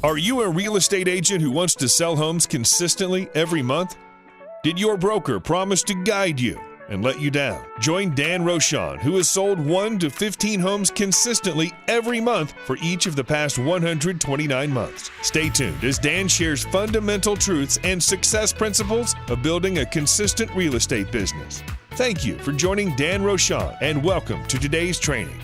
Are you a real estate agent who wants to sell homes consistently every month? Did your broker promise to guide you and let you down? Join Dan Rochon, who has sold 1 to 15 homes consistently every month for each of the past 129 months. Stay tuned as Dan shares fundamental truths and success principles of building a consistent real estate business. Thank you for joining Dan Rochon, and welcome to today's training.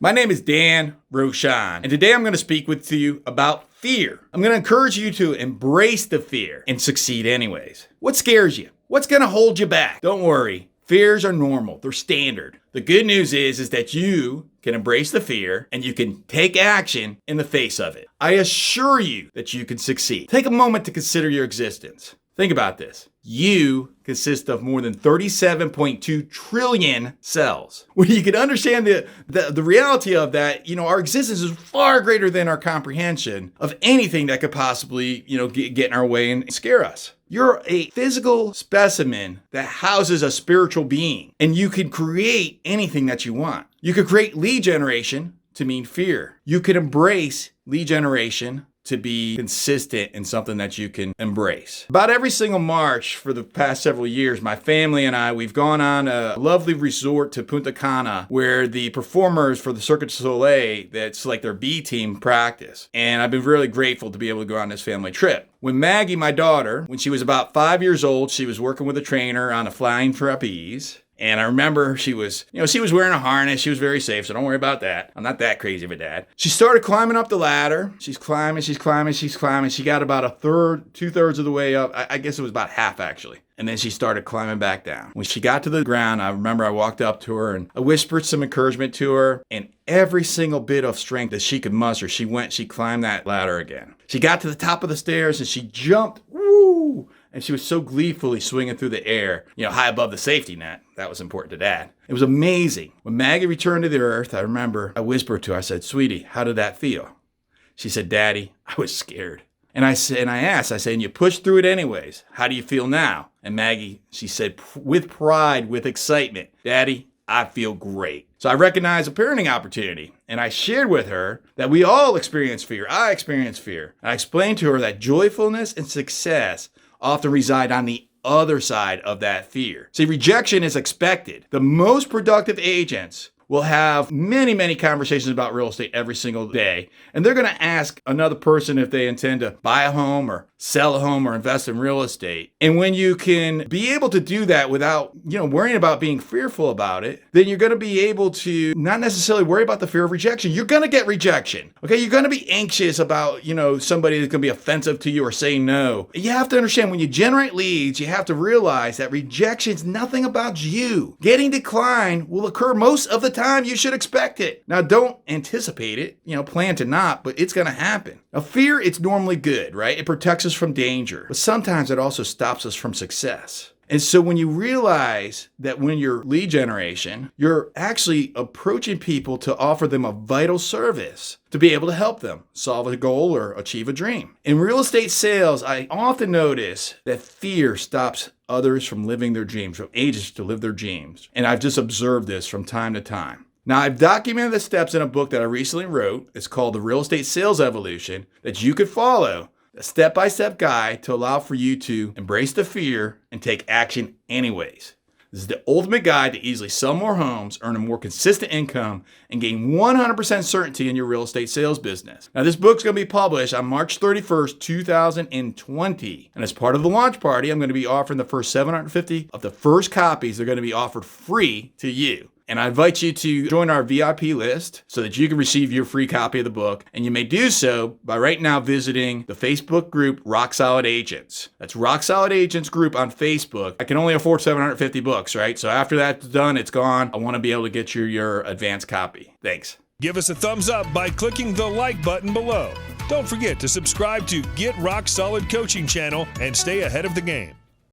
My name is Dan Rochon, and today I'm going to speak with you about fear. I'm going to encourage you to embrace the fear and succeed anyways. What scares you? What's going to hold you back? Don't worry. Fears are normal. They're standard. The good news is that you can embrace the fear and you can take action in the face of it. I assure you that you can succeed. Take a moment to consider your existence. Think about this. You consist of more than 37.2 trillion cells. When you can understand the reality of that, our existence is far greater than our comprehension of anything that could possibly, get in our way and scare us. You're a physical specimen that houses a spiritual being, and you can create anything that you want. You could create lead generation to mean fear. You could embrace lead generation to be consistent in something that you can embrace. About every single March for the past several years, my family and I, we've gone on a lovely resort to Punta Cana where the performers for the Cirque du Soleil, that's like their B team, practice. And I've been really grateful to be able to go on this family trip. When Maggie, my daughter, when she was about 5 years old, she was working with a trainer on a flying trapeze. And I remember she was wearing a harness. She was very safe, so don't worry about that. I'm not that crazy of a dad. She started climbing up the ladder. She's climbing. She got about 2/3 of the way up. I guess it was about half, actually. And then she started climbing back down. When she got to the ground, I remember I walked up to her and I whispered some encouragement to her. And every single bit of strength that she could muster, she climbed that ladder again. She got to the top of the stairs and she jumped. Woo! And she was so gleefully swinging through the air, high above the safety net. That was important to Dad. It was amazing. When Maggie returned to the earth, I remember I whispered to her, I said, "Sweetie, how did that feel?" She said, "Daddy, I was scared." And I asked, and you pushed through it anyways. How do you feel now? And Maggie, she said, with pride, with excitement, "Daddy, I feel great." So I recognized a parenting opportunity, and I shared with her that we all experience fear. I experience fear. And I explained to her that joyfulness and success often reside on the other side of that fear. See, rejection is expected. The most productive agents will have many, many conversations about real estate every single day. And they're going to ask another person if they intend to buy a home or sell a home or invest in real estate. And when you can be able to do that without, worrying about being fearful about it, then you're going to be able to not necessarily worry about the fear of rejection. You're going to get rejection. Okay. You're going to be anxious about, somebody that's going to be offensive to you or say no. You have to understand when you generate leads, you have to realize that rejection is nothing about you. Getting declined will occur most of the time. You should expect it. Now, don't anticipate it, plan to not, but it's going to happen. Now, fear, it's normally good, right? It protects us from danger, but sometimes it also stops us from success. And so when you realize that when you're lead generation, you're actually approaching people to offer them a vital service to be able to help them solve a goal or achieve a dream. In real estate sales, I often notice that fear stops others from living their dreams, from agents to live their dreams. And I've just observed this from time to time. Now, I've documented the steps in a book that I recently wrote. It's called The Real Estate Sales Evolution, that you could follow, a step-by-step guide to allow for you to embrace the fear and take action anyways. This is the ultimate guide to easily sell more homes, earn a more consistent income, and gain 100% certainty in your real estate sales business. Now, this book's going to be published on March 31st, 2020. And as part of the launch party, I'm going to be offering the first 750 of the first copies. They're going to be offered free to you. And I invite you to join our VIP list so that you can receive your free copy of the book. And you may do so by right now visiting the Facebook group Rock Solid Agents. That's Rock Solid Agents group on Facebook. I can only afford 750 books, right? So after that's done, it's gone. I want to be able to get you your advanced copy. Thanks. Give us a thumbs up by clicking the like button below. Don't forget to subscribe to Get Rock Solid Coaching Channel and stay ahead of the game.